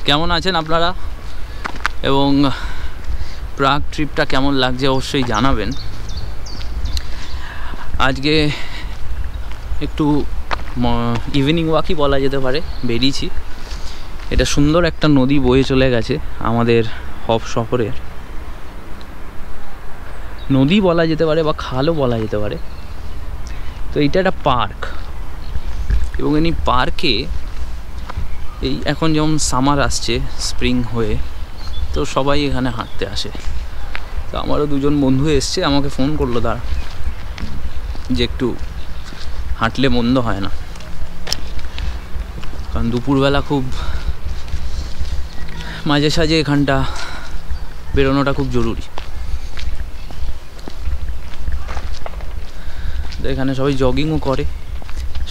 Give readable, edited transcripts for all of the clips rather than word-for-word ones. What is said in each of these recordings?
কেমন আছেন আপনারা এবং প্রাগ ট্রিপটা কেমন লাগছে অবশ্যই জানাবেন। আজকে একটু ইভিনিং ওয়াকই বলা যেতে পারে, বেরিয়েছি। এটা সুন্দর একটা নদী বয়ে চলে গেছে আমাদের হপ শহরের। নদী বলা যেতে পারে বা খালও বলা যেতে পারে। তো এইটা একটা পার্ক এবং এই পার্কে এই এখন যেমন সামার আসছে, স্প্রিং হয়ে, তো সবাই এখানে হাঁটতে আসে। তো আমারও দুজন বন্ধু এসছে, আমাকে ফোন করলো তারা যে একটু হাঁটলে মন্দ হয় না, কারণ দুপুরবেলা খুব মাঝে সাঝে এখানটা বেরোনোটা খুব জরুরি। তো এখানে সবাই জগিংও করে,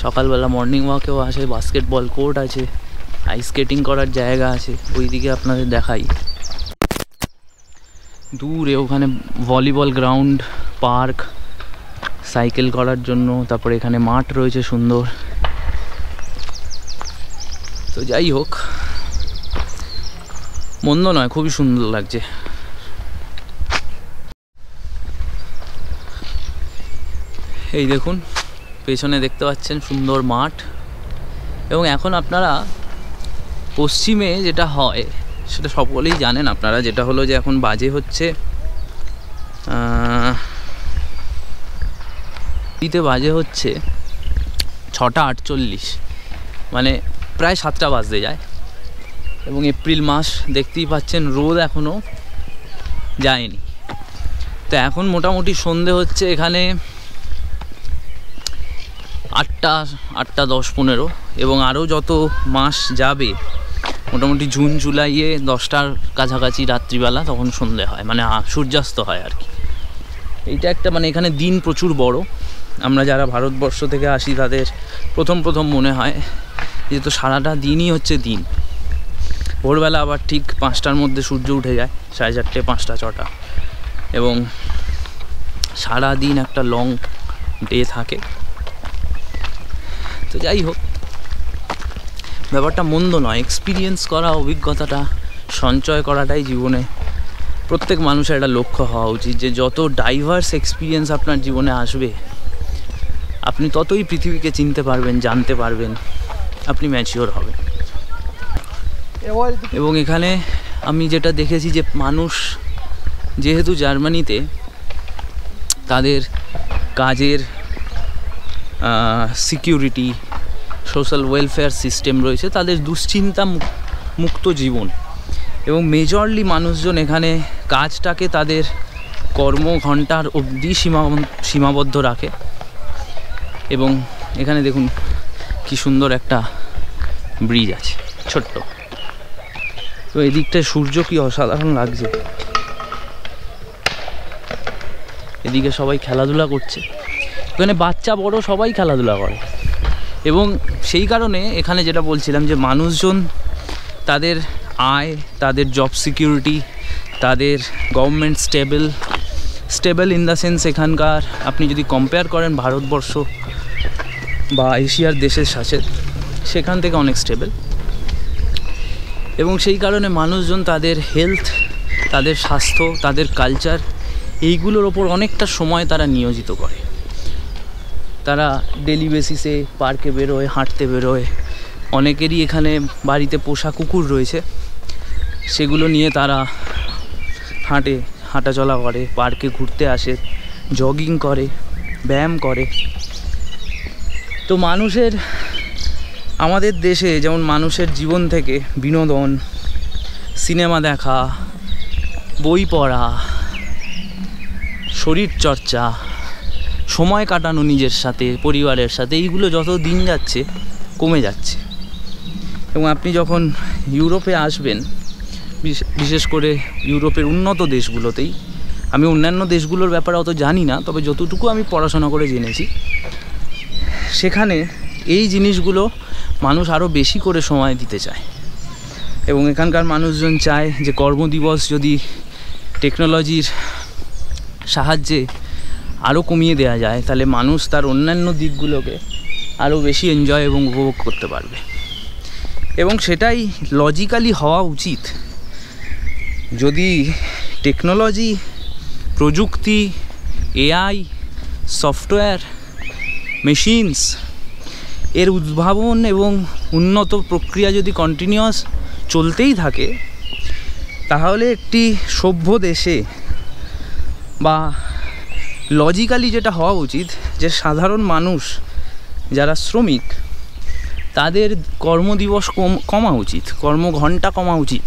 সকালবেলা মর্নিং ওয়াকেও আসে, বাস্কেটবল কোর্ট আছে, আইস স্কেটিং করার জায়গা আছে, ওইদিকে আপনাদের দেখাই দূরে। ওখানে ভলিবল গ্রাউন্ড, পার্ক, সাইকেল করার জন্য, তারপরে এখানে মাঠ রয়েছে সুন্দর। তো যাই হোক, মন্দ নয়, খুবই সুন্দর লাগছে। এই দেখুন পেছনে দেখতে পাচ্ছেন সুন্দর মাঠ। এবং এখন আপনারা পশ্চিমে যেটা হয় সেটা সকলেই জানেন আপনারা, যেটা হলো যে এখন বাজে হচ্ছে বাজে হচ্ছে 6টা 48, মানে প্রায় 7টা বাজতে যায়। এবং এপ্রিল মাস, দেখতেই পাচ্ছেন রোদ এখনও যায়নি। তো এখন মোটামুটি সন্ধে হচ্ছে এখানে 8টা 10-15, এবং আরও যত মাস যাবে মোটামুটি জুন জুলাইয়ে 10টার কাছাকাছি রাত্রিবেলা তখন সন্ধে হয়, মানে সূর্যাস্ত হয় আর কি। এইটা একটা মানে এখানে দিন প্রচুর বড়। আমরা যারা ভারতবর্ষ থেকে আসি তাদের প্রথম মনে হয় যে তো সারাটা দিনই হচ্ছে দিন। ভোরবেলা আবার ঠিক 5টার মধ্যে সূর্য উঠে যায়, 4:30, 5টা, 6টা, এবং সারা দিন একটা লং ডে থাকে। তো যাই হোক, ব্যাপারটা মন্দ নয়। এক্সপিরিয়েন্স করা, অভিজ্ঞতাটা সঞ্চয় করাটাই জীবনে প্রত্যেক মানুষের একটা লক্ষ্য হওয়া উচিত, যে যত ডাইভার্স এক্সপিরিয়েন্স আপনার জীবনে আসবে আপনি ততই পৃথিবীকে চিনতে পারবেন, জানতে পারবেন, আপনি ম্যাচিওর হবেন। এবং এখানে আমি যেটা দেখেছি যে মানুষ যেহেতু জার্মানিতে তাদের কাজের সিকিউরিটি, সোশ্যাল ওয়েলফেয়ার সিস্টেম রয়েছে, তাদের দুশ্চিন্তা মুক্ত জীবন। এবং মেজরলি মানুষজন এখানে কাজটাকে তাদের কর্মঘণ্টার অবধি সীমাবদ্ধ রাখে। এবং এখানে দেখুন কি সুন্দর একটা ব্রিজ আছে, ছোট্ট। তো এদিকটায় সূর্য কি অসাধারণ লাগছে। এদিকে সবাই খেলাধুলা করছে, এখানে বাচ্চা বড় সবাই খেলাধুলা করে। এবং সেই কারণে এখানে যেটা বলছিলাম যে মানুষজন তাদের আয়, তাদের জব সিকিউরিটি, তাদের government stable in the sense এখানকার আপনি যদি কম্পেয়ার করেন ভারতবর্ষ বা এশিয়ার দেশের সাথে, সেখান থেকে অনেক স্টেবল। এবং সেই কারণে মানুষজন তাদের হেলথ, তাদের স্বাস্থ্য, তাদের কালচার, এইগুলোর ওপর অনেকটা সময় তারা নিয়োজিত করে। তারা ডেলি বেসিসে পার্কে বেরোয়, হাঁটতে বেরোয়। অনেকেরই এখানে বাড়িতে পোষা কুকুর রয়েছে, সেগুলো নিয়ে তারা হাঁটাচলা করে, পার্কে ঘুরতে আসে, জগিং করে, ব্যায়াম করে। তো মানুষের, আমাদের দেশে যেমন মানুষের জীবন থেকে বিনোদন, সিনেমা দেখা, বই পড়া, শরীরচর্চা, সময় কাটানো নিজের সাথে, পরিবারের সাথে, এইগুলো যত দিন যাচ্ছে কমে যাচ্ছে। এবং আপনি যখন ইউরোপে আসবেন, বিশেষ করে ইউরোপের উন্নত দেশগুলোতেই, আমি অন্যান্য দেশগুলোর ব্যাপারে অত জানি না, তবে যতটুকু আমি পড়াশোনা করে জেনেছি, সেখানে এই জিনিসগুলো মানুষ আরও বেশি করে সময় দিতে চায়। এবং এখানকার মানুষজন চায় যে কর্মদিবস যদি টেকনোলজির সাহায্যে আরও কমিয়ে দেওয়া যায়, তাহলে মানুষ তার অন্যান্য দিকগুলোকে আরও বেশি এনজয় এবং উপভোগ করতে পারবে। এবং সেটাই লজিক্যালি হওয়া উচিত। যদি টেকনোলজি, প্রযুক্তি, এআই, সফটওয়্যার, মেশিনস এর উদ্ভাবন এবং উন্নত প্রক্রিয়া যদি কন্টিনিউয়াস চলতেই থাকে, তাহলে একটি সভ্য দেশে বা লজিক্যালি যেটা হওয়া উচিত যে সাধারণ মানুষ যারা শ্রমিক তাদের কর্মদিবস কমা উচিত, কর্মঘণ্টা কমা উচিত।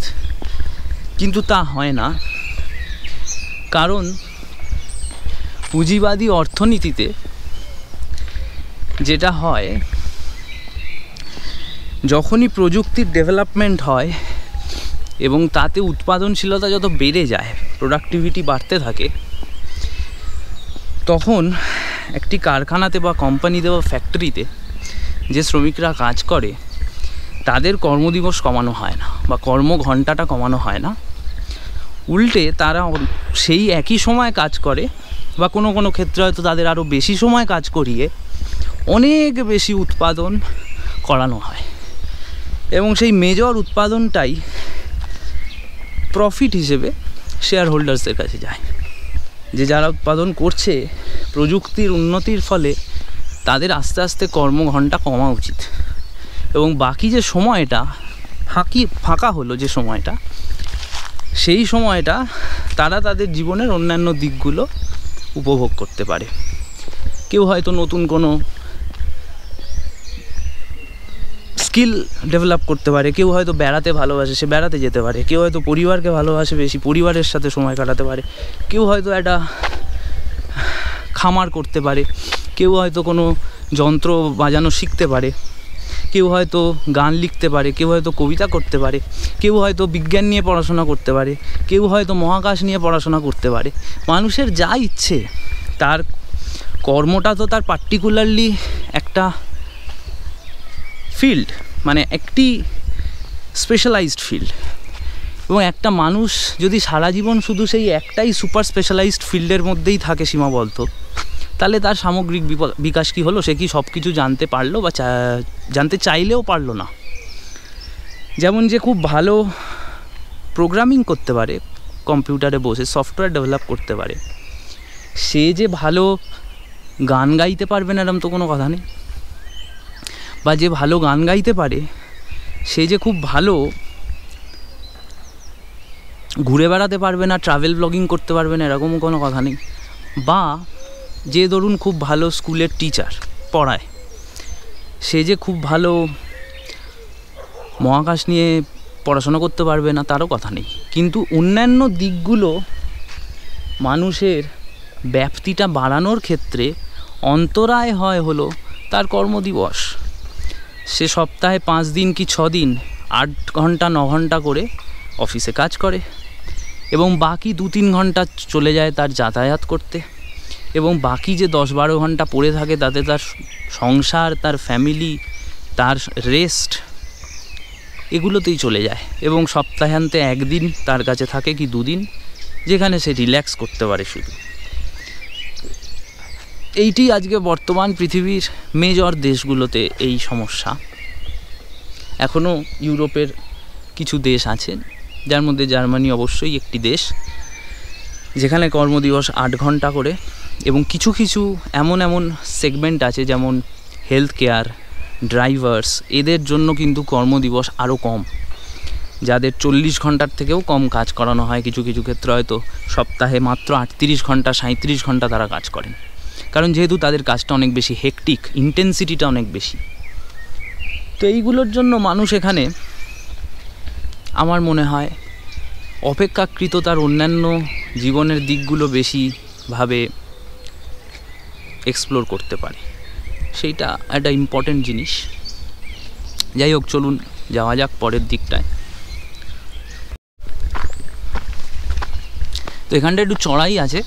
কিন্তু তা হয় না, কারণ পুঁজিবাদী অর্থনীতিতে যেটা হয়, যখনই প্রযুক্তির ডেভেলপমেন্ট হয় এবং তাতে উৎপাদনশীলতা যত বেড়ে যায়, প্রোডাক্টিভিটি বাড়তে থাকে, তখন একটি কারখানাতে বা কোম্পানিতে বা ফ্যাক্টরিতে যে শ্রমিকরা কাজ করে তাদের কর্মদিবস কমানো হয় না বা কর্মঘণ্টাটা কমানো হয় না। উল্টে তারা সেই একই সময় কাজ করে বা কোনো কোনো ক্ষেত্রে হয়তো তাদের আরও বেশি সময় কাজ করিয়ে অনেক বেশি উৎপাদন করানো হয় এবং সেই মেজর উৎপাদনটাই প্রফিট হিসেবে শেয়ার হোল্ডার্সদের কাছে যায়। যে যারা উৎপাদন করছে, প্রযুক্তির উন্নতির ফলে তাদের আস্তে আস্তে কর্মঘণ্টা কমা উচিত এবং বাকি যে সময়টা ফাঁকা হলো, যে সময়টা, সেই সময়টা তারা তাদের জীবনের অন্যান্য দিকগুলো উপভোগ করতে পারে। কেউ হয়তো নতুন কোনো স্কিল ডেভেলপ করতে পারে, কেউ হয়তো বেড়াতে ভালোবাসে, সে বেড়াতে যেতে পারে, কেউ হয়তো পরিবারকে ভালোবাসে, বেশি পরিবারের সাথে সময় কাটাতে পারে, কেউ হয়তো একটা খামার করতে পারে, কেউ হয়তো কোনো যন্ত্র বাজানো শিখতে পারে, কেউ হয়তো গান লিখতে পারে, কেউ হয়তো কবিতা করতে পারে, কেউ হয়তো বিজ্ঞান নিয়ে পড়াশোনা করতে পারে, কেউ হয়তো মহাকাশ নিয়ে পড়াশোনা করতে পারে। মানুষের যা ইচ্ছে, তার কর্মটা তো তার পার্টিকুলারলি একটা ফিল্ড, মানে একটি স্পেশালাইজড ফিল্ড। এবং একটা মানুষ যদি সারা জীবন শুধু সেই একটাই সুপার স্পেশালাইজড ফিল্ডের মধ্যেই থাকে সীমাবদ্ধ, তাহলে তার সামগ্রিক বিকাশ কী হলো? সে কি সব কিছু জানতে পারলো বা জানতে চাইলেও পারলো না? যেমন যে খুব ভালো প্রোগ্রামিং করতে পারে, কম্পিউটারে বসে সফটওয়্যার ডেভেলপ করতে পারে, সে যে ভালো গান গাইতে পারবে না এরকম তো কোনো কথা নেই। বা যে ভালো গান গাইতে পারে সে যে খুব ভালো ঘুরে বেড়াতে পারবে না, ট্রাভেল ব্লগিং করতে পারবে না, এরকমও কোনো কথা নেই। বা যে ধরুন খুব ভালো স্কুলের টিচার পড়ায়, সে যে খুব ভালো মহাকাশ নিয়ে পড়াশোনা করতে পারবে না, তারও কথা নেই। কিন্তু অন্যান্য দিকগুলো মানুষের ব্যাপ্তিটা বাড়ানোর ক্ষেত্রে অন্তরায় হয় হলো তার কর্মদিবস। সে সপ্তাহে 5 দিন কি 6 দিন 8 ঘন্টা 9 ঘন্টা করে অফিসে কাজ করে এবং বাকি 2-3 ঘন্টা চলে যায় তার যাতায়াত করতে, এবং বাকি যে 10-12 ঘন্টা পড়ে থাকে তাতে তার সংসার, তার ফ্যামিলি, তার রেস্ট, এগুলোতেই চলে যায়। এবং সপ্তাহান্তে 1 দিন তার কাছে থাকে কি 2 দিন, যেখানে সে রিল্যাক্স করতে পারে শুধু। এইটি আজকে বর্তমান পৃথিবীর মেজর দেশগুলোতে এই সমস্যা। এখনও ইউরোপের কিছু দেশ আছে, যার মধ্যে জার্মানি অবশ্যই একটি দেশ, যেখানে কর্মদিবস 8 ঘন্টা করে। এবং কিছু কিছু এমন সেগমেন্ট আছে, যেমন হেলথ কেয়ার, ড্রাইভার্স, এদের জন্য কিন্তু কর্মদিবস আরও কম, যাদের 40 ঘন্টার থেকেও কম কাজ করানো হয়। কিছু কিছু ক্ষেত্রে হয়তো সপ্তাহে মাত্র 38 ঘন্টা 37 ঘন্টা তারা কাজ করেন, কারণ যেহেতু তাদের কাজটা অনেক বেশি হেকটিক, ইন্টেন্সিটিটা অনেক বেশি। তো এইগুলোর জন্য মানুষ এখানে আমার মনে হয় অপেক্ষাকৃত তার অন্যান্য জীবনের দিকগুলো বেশিভাবে এক্সপ্লোর করতে পারে। সেইটা একটা ইম্পর্টেন্ট জিনিস। যাই হোক, চলুন যাওয়া যাক পরের দিকটায়। তো এখানটা একটু চড়াই আছে,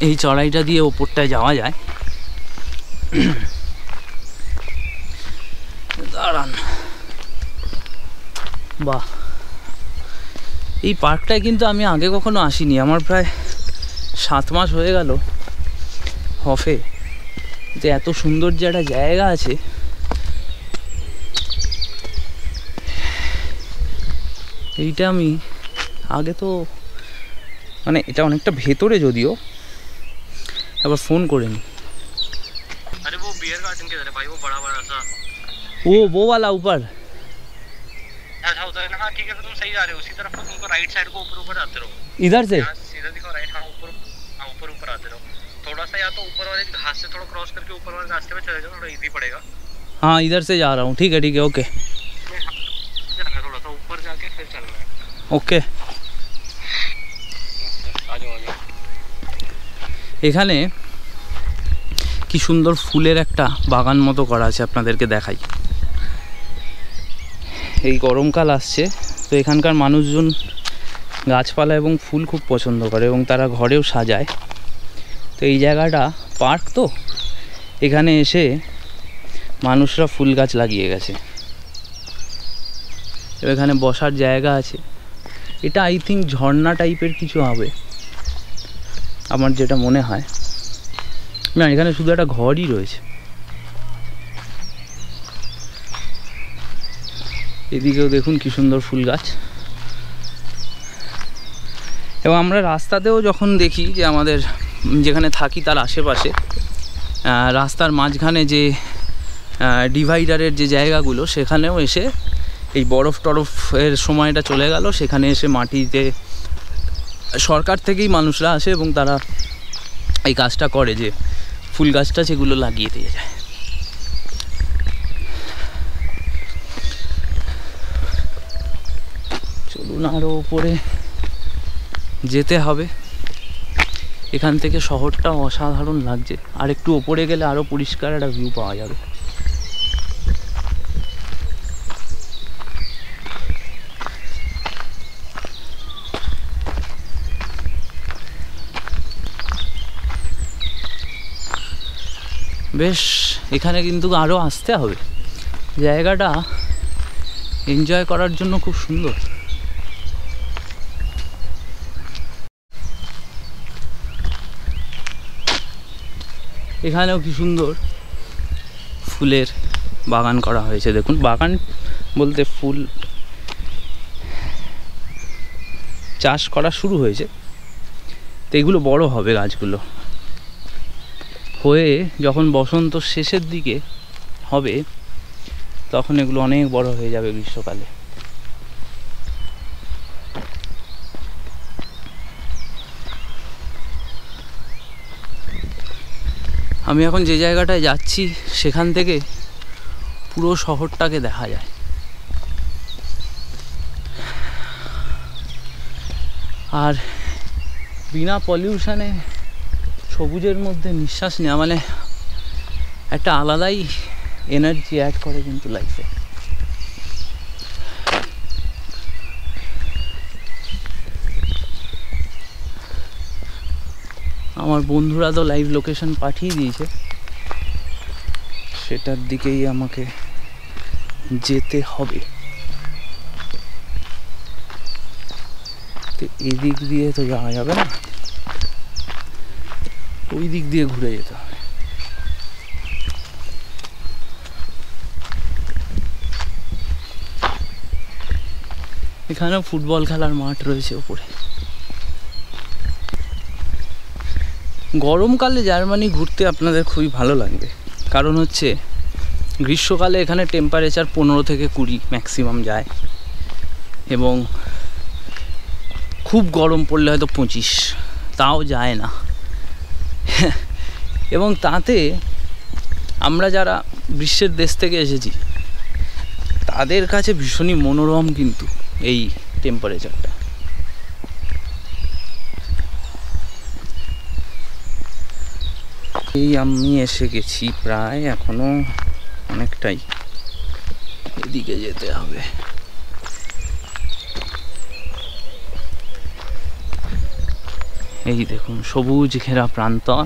এই চড়াইটা দিয়ে ওপরটায় যাওয়া যায়। দাঁড়ান, বাহ, এই পার্কটায় কিন্তু আমি আগে কখনো আসিনি। আমার প্রায় 7 মাস হয়ে গেল হফে, যে এত সুন্দর যে একটা জায়গা আছে এইটা আমি আগে তো মানে এটা অনেকটা ভেতরে যদিও, একবার ফোন করে নি। अरे वो बियर गार्डन किधर है भाई, वो बड़ा बड़ा सा वो वाला ऊपर। ऐसा होता है ना। हाँ ठीक है, तो तुम सही जा रहे हो, उसी तरफ तुमको राइट साइड को ऊपर ऊपर आते रहो, इधर से यहाँ सीधा दिखाओ राइट। हाँ ऊपर, हाँ ऊपर ऊपर आते रहो थोड़ा सा, या तो ऊपर वाले घास से थोड़ा क्रॉस करके ऊपर वाले रास्ते पे चले जाओ, थोड़ा इजी पड़ेगा। हाँ इधर से जा रहा हूँ, ठीक है ओके थोड़ा सा ऊपर जाके फिर चलना है। ओके। आ जाओ। এখানে কি সুন্দর ফুলের একটা বাগান মতো করা আছে, আপনাদেরকে দেখাই। এই গরমকাল আসছে, তো এখানকার মানুষজন গাছপালা এবং ফুল খুব পছন্দ করে এবং তারা ঘরেও সাজায়। তো এই জায়গাটা পার্ক, তো এখানে এসে মানুষরা ফুল গাছ লাগিয়ে গেছে। এখানে বসার জায়গা আছে। এটা আই থিঙ্ক ঝর্ণা টাইপের কিছু হবে আমার যেটা মনে হয়। না, এখানে শুধু একটা ঘরই রয়েছে। এদিকেও দেখুন কি সুন্দর ফুল গাছ। এবং আমরা রাস্তাতেও যখন দেখি যে আমাদের যেখানে থাকি তার আশেপাশে রাস্তার মাঝখানে যে ডিভাইডারের যে জায়গাগুলো, সেখানেও এসে এই বরফ টরফের সময়টা চলে গেল, সেখানে এসে মাটিতে সরকার থেকেই মানুষরা আসে এবং তারা এই কাজটা করে যে ফুল গাছটা সেগুলো লাগিয়ে দিয়ে যায়। চলুন আরও উপরে যেতে হবে। এখান থেকে শহরটা অসাধারণ লাগছে, আর একটু ওপরে গেলে আরও পরিষ্কার একটা ভিউ পাওয়া যাবে। বেশ, এখানে কিন্তু আরও আসতে হবে, জায়গাটা এনজয় করার জন্য খুব সুন্দর। এখানেও কি সুন্দর ফুলের বাগান করা হয়েছে। দেখুন, বাগান বলতে ফুল চাষ করা শুরু হয়েছে, তো এগুলো বড় হবে গাছগুলো হয়ে, যখন বসন্ত শেষের দিকে হবে তখন এগুলো অনেক বড় হয়ে যাবে গ্রীষ্মকালে। আমি এখন যে জায়গাটায় যাচ্ছি সেখান থেকে পুরো শহরটাকে দেখা যায়। আর বিনা পলিউশনে সবুজের মধ্যে নিঃশ্বাস নেওয়া মানে একটা আলাদাই এনার্জি অ্যাড করে কিন্তু লাইফে। আমার বন্ধুরা তো লাইভ লোকেশন পাঠিয়ে দিয়েছে, সেটার দিকেই আমাকে যেতে হবে। তো এদিক দিয়ে তো যাওয়া যাবে না, ওই দিক দিয়ে ঘুরে যেতে হবে। এখানেও ফুটবল খেলার মাঠ রয়েছে ওপরে। গরমকালে জার্মানি ঘুরতে আপনাদের খুবই ভালো লাগবে, কারণ হচ্ছে গ্রীষ্মকালে এখানে টেম্পারেচার 15 থেকে 20 ম্যাক্সিমাম যায়, এবং খুব গরম পড়লে হয়তো 25, তাও যায় না। এবং তাতে আমরা যারা গ্রীষ্মের দেশ থেকে এসেছি তাদের কাছে ভীষণই মনোরম কিন্তু এই টেম্পারেচারটা। এই আমি এসে গেছি প্রায়, এখনো অনেকটাই এদিকে যেতে হবে। এই দেখুন সবুজ ঘেরা প্রান্তর।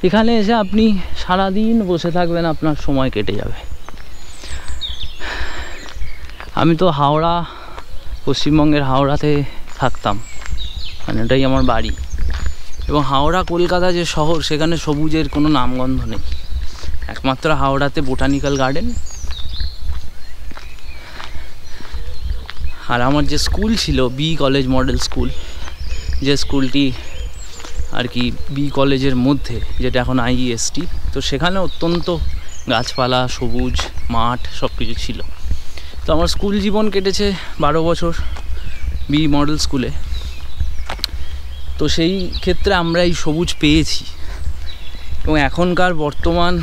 এখানে এসে আপনি সারাদিন বসে থাকবেন, আপনার সময় কেটে যাবে। আমি তো হাওড়া, পশ্চিমবঙ্গের হাওড়াতে থাকতাম, মানে ওটাই আমার বাড়ি। এবং হাওড়া কলকাতা যে শহর, সেখানে সবুজের কোনো নামগন্ধ নেই। একমাত্র হাওড়াতে বোটানিক্যাল গার্ডেন আর আমার যে স্কুল ছিল বি কলেজ মডেল স্কুল, যে স্কুলটি আর কি বি কলেজের মধ্যে, যেটা এখন IEST, তো সেখানে অত্যন্ত গাছপালা, সবুজ মাঠ সব কিছু ছিল। তো আমার স্কুল জীবন কেটেছে 12 বছর বি মডেল স্কুলে। তো সেই ক্ষেত্রে আমরা এই সবুজ পেয়েছি। এবং এখনকার বর্তমান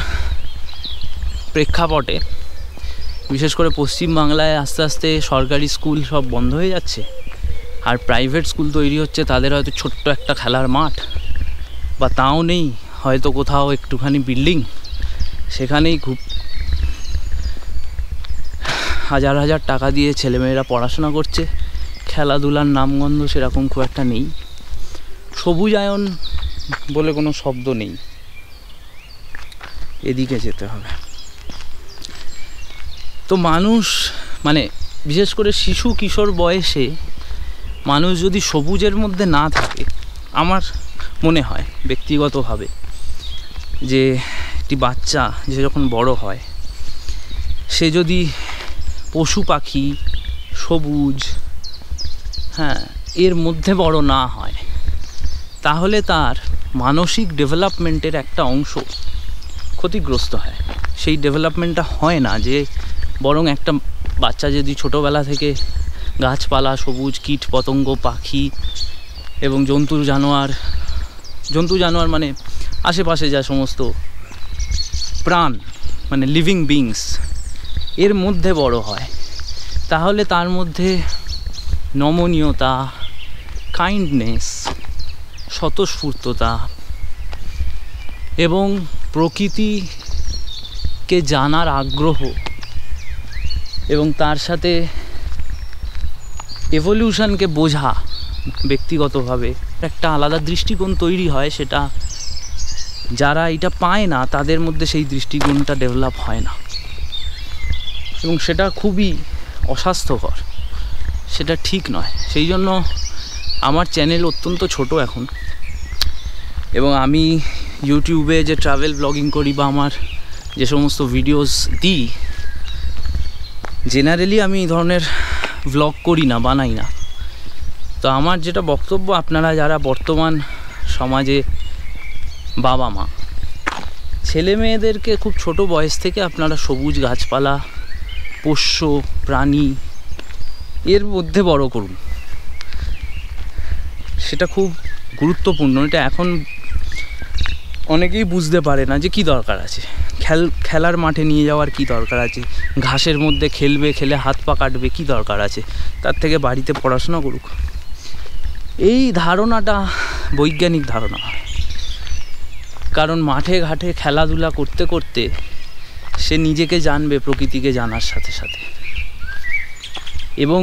প্রেক্ষাপটে বিশেষ করে পশ্চিমবাংলায় আস্তে আস্তে সরকারি স্কুল সব বন্ধ হয়ে যাচ্ছে, আর প্রাইভেট স্কুল তৈরি হচ্ছে। তাদের হয়তো ছোট্ট একটা খেলার মাঠ বা তাও নেই, হয়তো কোথাও একটুখানি বিল্ডিং, সেখানেই খুব হাজার হাজার টাকা দিয়ে ছেলেমেয়েরা পড়াশোনা করছে। খেলাধুলার নামগন্ধ সেরকম খুব একটা নেই, সবুজায়ন বলে কোনো শব্দ নেই। এদিকে যেতে হবে। তো মানুষ মানে বিশেষ করে শিশু কিশোর বয়সে মানুষ যদি সবুজের মধ্যে না থাকে, আমার মনে হয় ব্যক্তিগতভাবে যে একটি বাচ্চা যে যখন বড় হয়, সে যদি পশু পাখি, সবুজ, হ্যাঁ, এর মধ্যে বড় না হয়, তাহলে তার মানসিক ডেভেলপমেন্টের একটা অংশ ক্ষতিগ্রস্ত হয়। সেই ডেভেলপমেন্টটা হয় না, যে বরং একটা বাচ্চা যদি ছোটোবেলা থেকে গাছপালা, সবুজ, কীট পতঙ্গ, পাখি এবং জন্তু জানোয়ার মানে আশেপাশে যা সমস্ত প্রাণ মানে লিভিং বিংস, এর মধ্যে বড় হয়, তাহলে তার মধ্যে নমনীয়তা, কাইন্ডনেস, স্বতঃস্ফূর্ততা এবং প্রকৃতিকে জানার আগ্রহ এবং তার সাথে এভলিউশনকে বোঝা ব্যক্তিগতভাবে একটা আলাদা দৃষ্টিকোণ তৈরি হয়। সেটা যারা এটা পায় না তাদের মধ্যে সেই দৃষ্টিকোণটা ডেভেলপ হয় না, এবং সেটা খুবই অস্বাস্থ্যকর, সেটা ঠিক নয়। সেই জন্য আমার চ্যানেল অত্যন্ত ছোট এখন, এবং আমি ইউটিউবে যে ট্রাভেল ব্লগিং করি বা আমার যে সমস্ত ভিডিওস দিই, জেনারেলি আমি এই ধরনের ব্লগ করি না, বানাই না। তো আমার যেটা বক্তব্য, আপনারা যারা বর্তমান সমাজে বাবা মা, ছেলে মেয়েদেরকে খুব ছোট বয়স থেকে আপনারা সবুজ গাছপালা, পোষ্য প্রাণী এর মধ্যে বড় করুন। সেটা খুব গুরুত্বপূর্ণ। এটা এখন অনেকেই বুঝতে পারে না যে কি দরকার আছে, খেলার মাঠে নিয়ে যাওয়ার কি দরকার আছে, ঘাসের মধ্যে খেলবে, খেলে হাত পা কাটবে, কি দরকার আছে, তার থেকে বাড়িতে পড়াশোনা করুক। এই ধারণাটা বৈজ্ঞানিক ধারণা, কারণ মাঠে ঘাটে খেলাধুলা করতে করতে সে নিজেকে জানবে প্রকৃতিকে জানার সাথে সাথে। এবং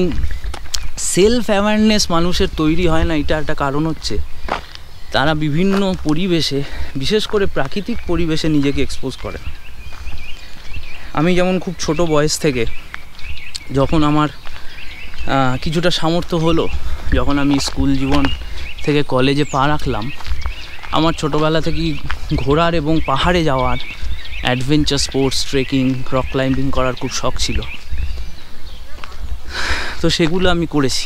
সেলফ অ্যাওয়ারনেস মানুষের তৈরি হয় না, এটা একটা কারণ হচ্ছে তারা বিভিন্ন পরিবেশে, বিশেষ করে প্রাকৃতিক পরিবেশে নিজেকে এক্সপোজ করে। আমি যেমন খুব ছোট বয়স থেকে, যখন আমার কিছুটা সামর্থ্য হলো, যখন আমি স্কুল জীবন থেকে কলেজে পা রাখলাম, আমার ছোটোবেলা থেকেই ঘোরার এবং পাহাড়ে যাওয়ার, adventure sports, trekking, rock climbing করার খুব শখ ছিল। তো সেগুলো আমি করেছি,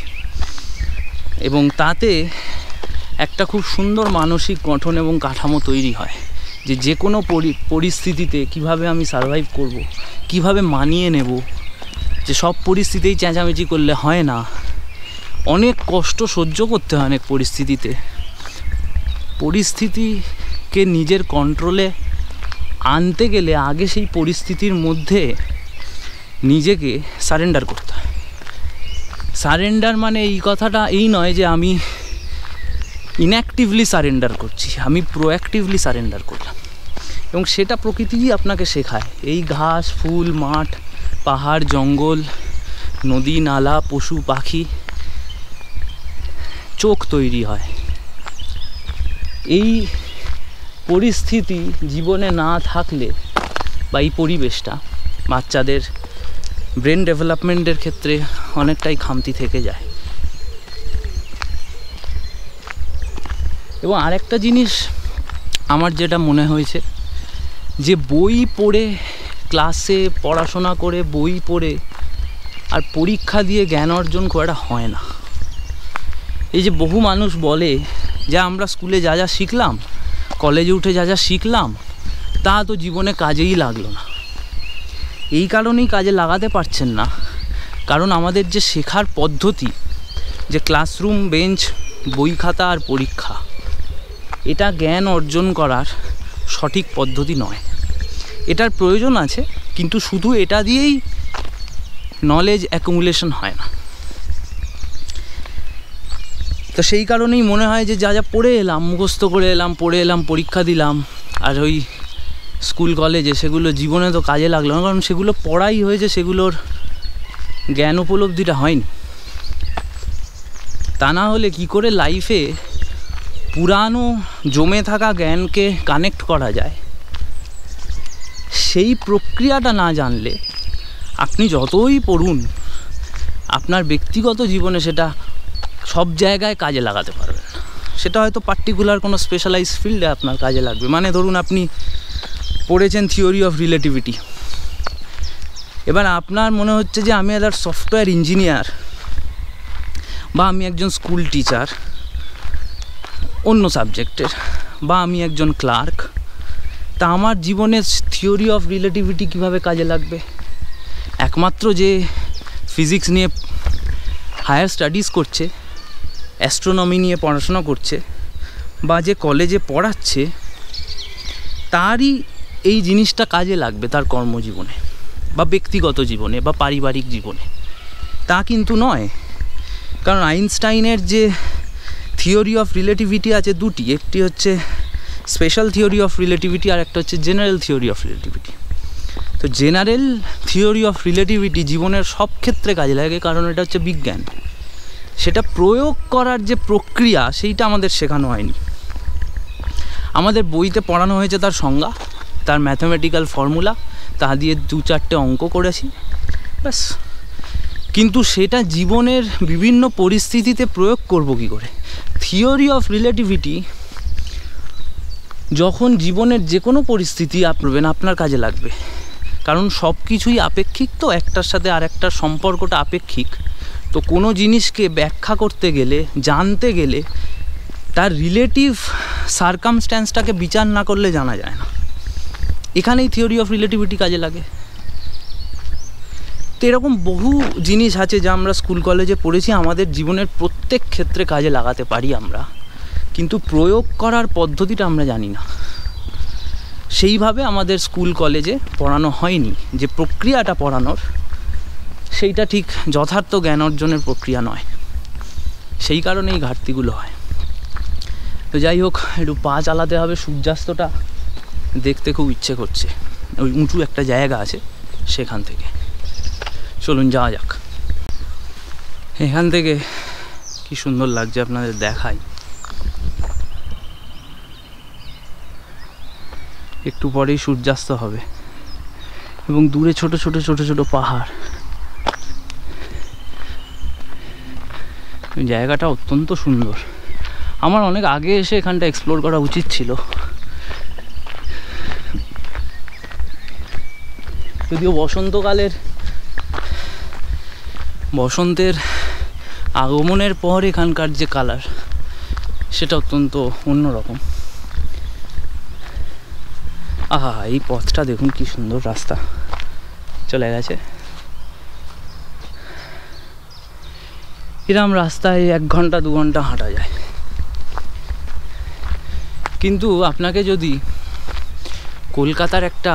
এবং তাতে একটা খুব সুন্দর মানসিক গঠন এবং কাঠামো তৈরি হয়, যে কোনো পরিস্থিতিতে কিভাবে আমি সারভাইভ করব, কিভাবে মানিয়ে নেব, যে সব পরিস্থিতিতেই চেঁচামেচি করলে হয় না, অনেক কষ্ট সহ্য করতে হয় অনেক পরিস্থিতিতে। পরিস্থিতিকে নিজের কন্ট্রোলে আনতে গেলে আগে সেই পরিস্থিতির মধ্যে নিজেকে সারেন্ডার করতে হয়। সারেন্ডার মানে এই কথাটা এই নয় যে আমি ইনঅ্যাক্টিভলি সারেন্ডার করছি, আমি প্রোঅ্যাক্টিভলি সারেন্ডার করলাম। এবং সেটা প্রকৃতিই আপনাকে শেখায়। এই ঘাস, ফুল, মাঠ, পাহাড়, জঙ্গল, নদী, নালা, পশু পাখি, চোখ তৈরি হয়। এই পরিস্থিতি জীবনে না থাকলে, বা এই পরিবেশটা বাচ্চাদের ব্রেন ডেভেলপমেন্টের ক্ষেত্রে অনেকটাই খামতি থেকে যায়। এবং আরেকটা জিনিস আমার যেটা মনে হয়েছে, যে বই পড়ে, ক্লাসে পড়াশোনা করে বই পড়ে আর পরীক্ষা দিয়ে জ্ঞান অর্জন করা হয় না। এই যে বহু মানুষ বলে যে আমরা স্কুলে যা যা শিখলাম, কলেজে উঠে যা যা শিখলাম, তা তো জীবনে কাজেই লাগলো না। এই কারণেই কাজে লাগাতে পারছেন না, কারণ আমাদের যে শেখার পদ্ধতি, যে ক্লাসরুম, বেঞ্চ, বই খাতা আর পরীক্ষা, এটা জ্ঞান অর্জন করার সঠিক পদ্ধতি নয়। এটার প্রয়োজন আছে, কিন্তু শুধু এটা দিয়েই নলেজ অ্যাকুমুলেশন হয় না। তো সেই কারণেই মনে হয় যে যা যা পড়ে এলাম, মুখস্থ করে এলাম, পড়ে এলাম, পরীক্ষা দিলাম, আর ওই স্কুল কলেজে সেগুলো জীবনে তো কাজে লাগলো না, কারণ সেগুলো পড়াই হয়েছে, সেগুলোর জ্ঞান উপলব্ধিটা হয়নি। তা না হলে কি করে লাইফে পুরানো জমে থাকা জ্ঞানকে কানেক্ট করা যায়, সেই প্রক্রিয়াটা না জানলে আপনি যতই পড়ুন, আপনার ব্যক্তিগত জীবনে সেটা সব জায়গায় কাজে লাগাতে পারবেন না। সেটা হয়তো পার্টিকুলার কোনো স্পেশালাইজ ফিল্ডে আপনার কাজে লাগবে। মানে ধরুন আপনি পড়েছেন থিওরি অফ রিলেটিভিটি, এবার আপনার মনে হচ্ছে যে আমি একটা সফটওয়্যার ইঞ্জিনিয়ার, বা আমি একজন স্কুল টিচার অন্য সাবজেক্টের, বা আমি একজন ক্লার্ক, তা আমার জীবনে থিওরি অফ রিলেটিভিটি কীভাবে কাজে লাগবে? একমাত্র যে ফিজিক্স নিয়ে হায়ার স্টাডিজ করছে, অ্যাস্ট্রোনমি নিয়ে পড়াশোনা করছে, বা যে কলেজে পড়াচ্ছে, তারই এই জিনিসটা কাজে লাগবে তার কর্মজীবনে বা ব্যক্তিগত জীবনে বা পারিবারিক জীবনে, তা কিন্তু নয়। কারণ আইনস্টাইনের যে থিওরি অফ রিলেটিভিটি আছে দুটি, একটি হচ্ছে স্পেশাল থিওরি অফ রিলেটিভিটি আর একটা হচ্ছে জেনারেল থিওরি অফ রিলেটিভিটি। তো জেনারেল থিওরি অফ রিলেটিভিটি জীবনের সব ক্ষেত্রে কাজে লাগে, কারণ এটা হচ্ছে বিজ্ঞান। সেটা প্রয়োগ করার যে প্রক্রিয়া, সেইটা আমাদের শেখানো হয়নি। আমাদের বইতে পড়ানো হয়েছে তার সংজ্ঞা, তার ম্যাথমেটিক্যাল ফর্মুলা, তা দিয়ে 2-4টে অঙ্ক করেছি, ব্যাস। কিন্তু সেটা জীবনের বিভিন্ন পরিস্থিতিতে প্রয়োগ করব কী করে? থিওরি অফ রিলেটিভিটি যখন জীবনের যে কোনো পরিস্থিতি আপনবেন, আপনার কাজে লাগবে, কারণ সব কিছুই আপেক্ষিক। তো একটার সাথে আর একটার সম্পর্কটা আপেক্ষিক। তো কোনো জিনিসকে ব্যাখ্যা করতে গেলে, জানতে গেলে, তার রিলেটিভ সার্কামস্ট্যান্সটাকে বিচার না করলে জানা যায় না। এখানেই থিওরি অফ রিলেটিভিটি কাজে লাগে। তো এরকম বহু জিনিস আছে যা আমরা স্কুল কলেজে পড়েছি, আমাদের জীবনের প্রত্যেক ক্ষেত্রে কাজে লাগাতে পারি আমরা, কিন্তু প্রয়োগ করার পদ্ধতিটা আমরা জানি না। সেইভাবে আমাদের স্কুল কলেজে পড়ানো হয়নি, যে প্রক্রিয়াটা পড়ানোর সেইটা ঠিক যথার্থ জ্ঞান অর্জনের প্রক্রিয়া নয়। সেই কারণে এই ঘাটতিগুলো হয়। তো যাই হোক, একটু পা চালাতে হবে, সূর্যাস্তটা দেখতে খুব ইচ্ছে করছে। ওই উঁচু একটা জায়গা আছে, সেখান থেকে চলুন যাওয়া যাক। এখান থেকে কি সুন্দর লাগছে আপনাদের দেখাই। একটু পরেই সূর্যাস্ত হবে এবং দূরে ছোট ছোট ছোট ছোট পাহাড়। জায়গাটা অত্যন্ত সুন্দর। আমার অনেক আগে এসে এখানটা এক্সপ্লোর করা উচিত ছিল, যদিও বসন্তের আগমনের পর এখানকার যে কালার, সেটা অত্যন্ত অন্যরকম। আহা, এই পথটা দেখুন কি সুন্দর, রাস্তা চলে গেছে। এরকম রাস্তায় 1 ঘন্টা 2 ঘন্টা হাঁটা যায়। কিন্তু আপনাকে যদি কলকাতার একটা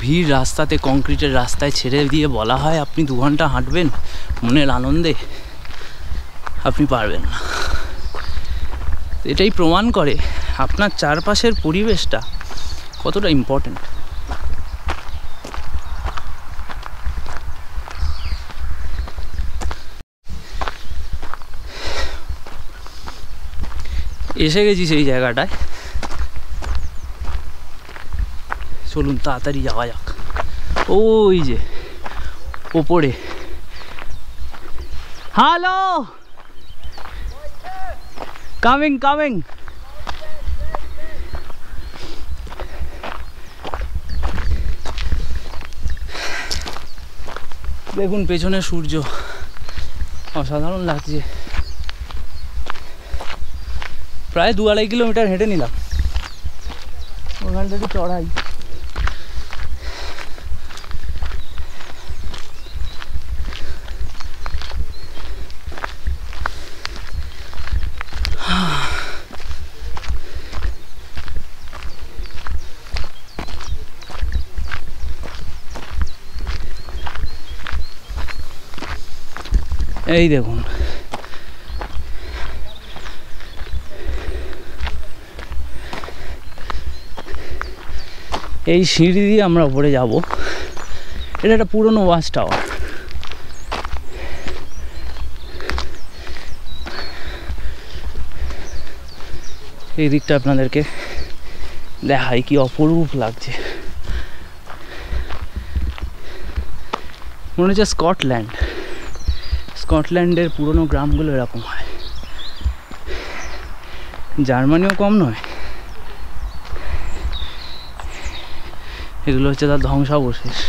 ভিড় রাস্তাতে, কংক্রিটের রাস্তায় ছেড়ে দিয়ে বলা হয় আপনি 2 ঘন্টা হাঁটবেন মনের আনন্দে, আপনি পারবেন না। এটাই প্রমাণ করে আপনার চারপাশের পরিবেশটা কতটা ইম্পর্ট্যান্ট। এসে গেছি সেই জায়গাটায়, চলুন তাড়াতাড়ি যাওয়া যাক। ওই যে ওপরে, হ্যালো, কামিং। দেখুন পেছনে সূর্য, অসাধারণ লাগছে। প্রায় 2-2.5 কিলোমিটার হেঁটে নিলাম। ওখানটা একটু চড়াই। এই দেখুন এই সিঁড়ি দিয়ে আমরা উপরে যাব। এটা একটা পুরনো ওয়াচ টাওয়ার। এই দিকটা আপনাদেরকে দেখাই, কি অপরূপ লাগছে। মনে হচ্ছে স্কটল্যান্ড। স্কটল্যান্ডের পুরনো গ্রামগুলো এরকম হয়, জার্মানিও কম নয়। এগুলো হচ্ছে তার ধ্বংসাবশেষ।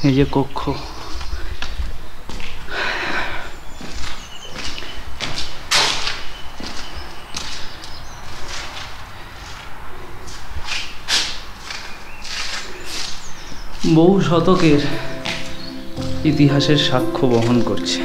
এই যে কক্ষ, বহু শতকের ইতিহাসের সাক্ষ্য বহন করছে।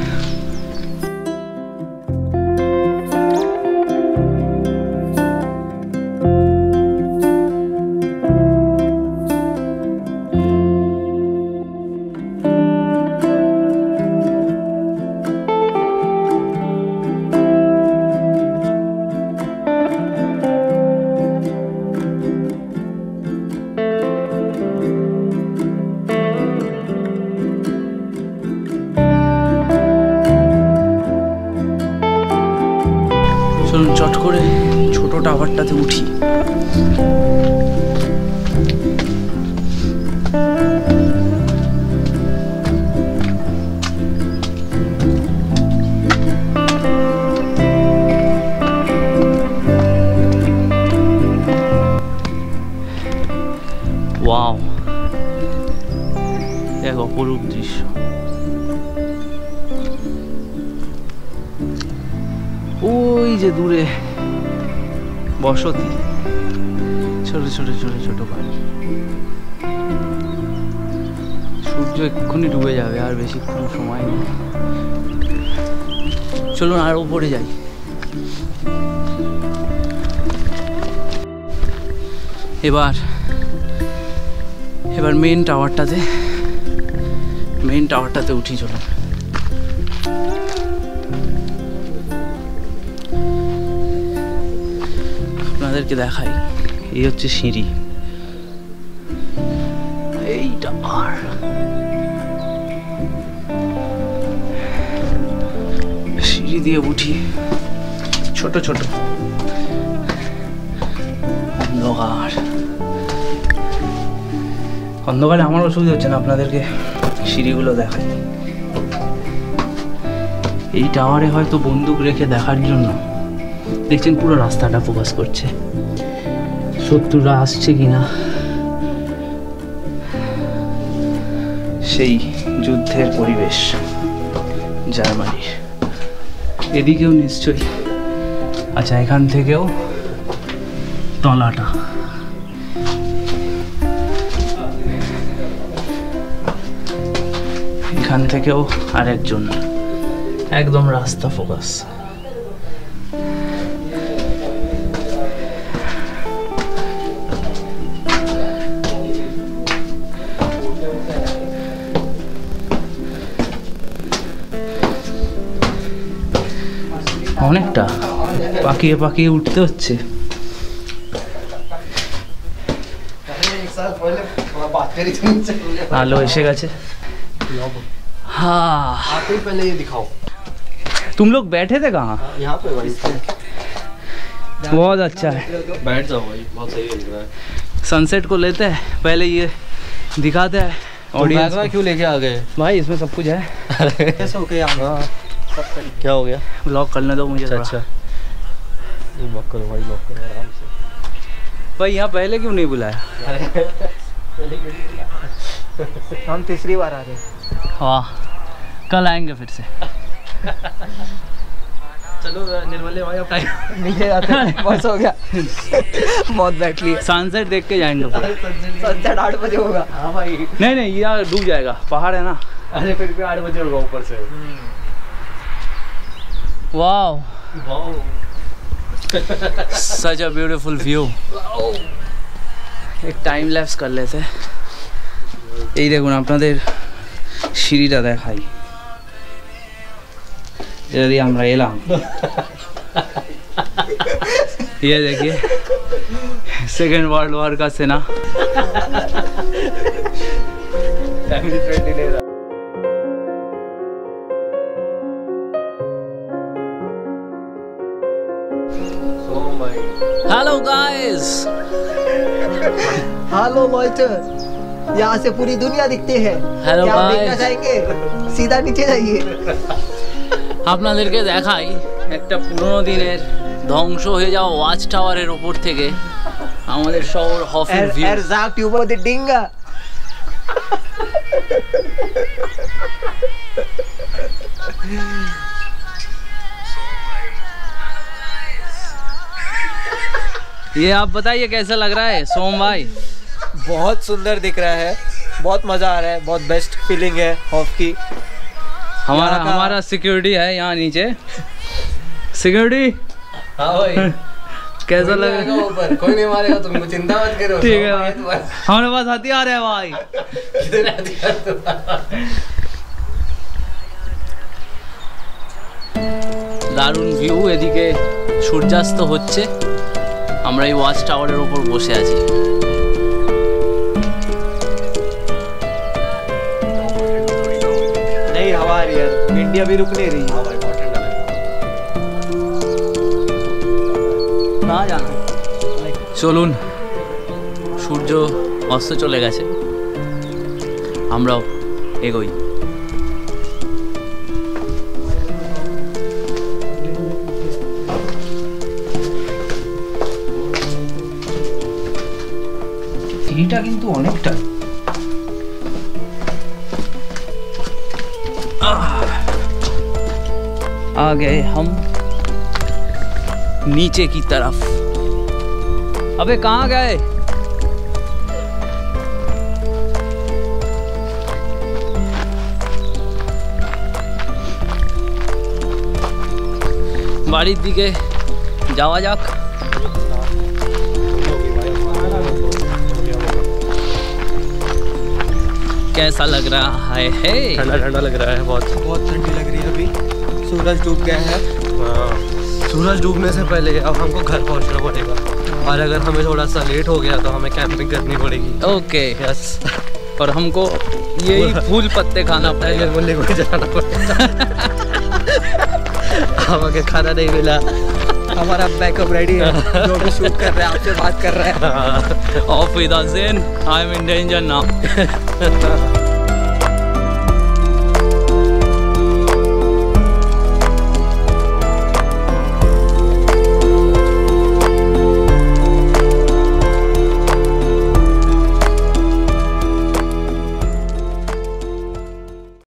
চলুন চট করে ছোট টাওয়ারটাতে উঠি। ওয়াও, এক অপরূপ দৃশ্য। ওই যে দূরে বসতি, ছোট ছোট ছোট ছোট বাড়ি। সূর্য এক্ষুনি ডুবে যাবে, আর বেশিক্ষণ সময় নেই। চলুন আর উপরে যাই। এবার মেন টাওয়ারটাতে উঠি। চলুন। আপনাদেরকে দেখাই, এই হচ্ছে সিঁড়ি। এই টাওয়ার, সিঁড়ি দিয়ে উঠি। ছোট ছোট অন্ধকারে আমার অসুবিধা হচ্ছে না, আপনাদেরকে সিঁড়িগুলো দেখাই। এই টাওয়ারে হয়তো বন্দুক রেখে দেখার জন্য, দেখছেন পুরো রাস্তাটা ফোকাস করছে, শত্রুরা আসছে কিনা। সেই যুদ্ধের পরিবেশ জার্মানির। এদিকেও নিশ্চয়ই। আচ্ছা, এখান থেকেও তলাটা। এখান থেকেও আরেকজন, একদম রাস্তা ফোকাস। অনেকটা পাকিয়ে পাকিয়ে উঠতে হচ্ছে। আলো এসে গেছে। हाँ, आते ही पहले ये दिखाओ। तुम लोग बैठे थे कहाँ? यहाँ पे भाई बहुत अच्छा है। बैठ जाओ भाई, बहुत सही लग रहा है। सनसेट को लेते हैं, पहले ये दिखाते हैं ऑडियंस को। क्यों लेके आ गए भाई इसमें सब कुछ है। कैसे हो गया? क्या हो गया? ब्लॉग करने दो मुझे। अच्छा ब्लॉक करो भाई, ब्लॉक करो आराम से। भाई यहाँ पहले क्यों नहीं बुलाया? हम तीसरी बार आ रहे हैं। वाह, कल आएंगे फिर से। चलो निर्मले भाई, अब टाइम नीचे जाते हैं, बस हो गया। बहुत बैठ ली। सनसेट देख के जाएंगे। सनसेट 8 बजे होगा। हाँ भाई। नहीं यार, डूब जाएगा, पहाड़ है ना। अरे फिर भी 8 बजे होगा ऊपर से। Wow, such a beautiful view. एक टाइम लैप्स कर लेते। এই দেখুন আপনাদের সিঁড়িটা দেখাই, এটা দিয়ে আমরা এলাম। ये देखिए सेकेंड वर्ल्ड वॉर का सेना। हेलो गाइस, हेलो लॉइटर, यहाँ से पूरी दुनिया दिखती है। हेलो क्या देखना गाइस, चाहेंगे? सीधा नीचे जाइए। আপনাদেরকে দেখাই একটা পুরনো দিনের ধ্বংস হয়ে যাওয়া ওয়াচ টাওয়ারের উপর থেকে আমাদের শহর হফের view. Erzakt über die Dinger. ये आप बताइए कैसा लग रहा है सोम भाई? बहुत सुंदर दिख रहा है, बहुत मजा आ रहा है, बहुत बेस्ट फीलिंग है हॉफ की। हमारा सिक्योरिटी है यहाँ नीचे। सिक्योरिटी, हाँ भाई। कैसा लग रहा है? ऊपर कोई नहीं मारेगा, तुम चिंता मत करो। ठीक है भाई, हमारे पास हथियार है भाई। দারুণ ভিউ, এদিকে সূর্যাস্ত হচ্ছে, আমরা এই ওয়াচ টাওয়ারের উপর বসে আছি। नहीं हवा आ रही है, इंडिया भी रुक नहीं रही। हाँ भाई, बहुत ठंडा लग कहाँ जाना? চলুন, সূর্য অস্ত চলে গেছে, আমরাও এগোই। সিঁড়িটা কিন্তু অনেকটা। आ गए हम नीचे की तरफ। अबे कहाँ गए? বাড়ির দিকে যাওয়া যাক। कैसा लग रहा है? ठंडा ठंडा लग रहा है, बहुत ठंडी लग रही है। अभी सूरज डूब गया है। सूरज डूबने से पहले अब हमको घर पहुंचना पड़ेगा, और अगर हमें थोड़ा सा लेट हो गया तो हमें कैंपिंग करनी पड़ेगी। Okay, yes. और हमको यही फूल पत्ते खाना पड़ेगा। निर्मले को जाना पड़ेगा। हमें खाना नहीं मिला। हमारा बैकअप रेडी है, जो भी शूट कर रहा है आपसे बात कर रहा है। Off with the zen, I am in danger now.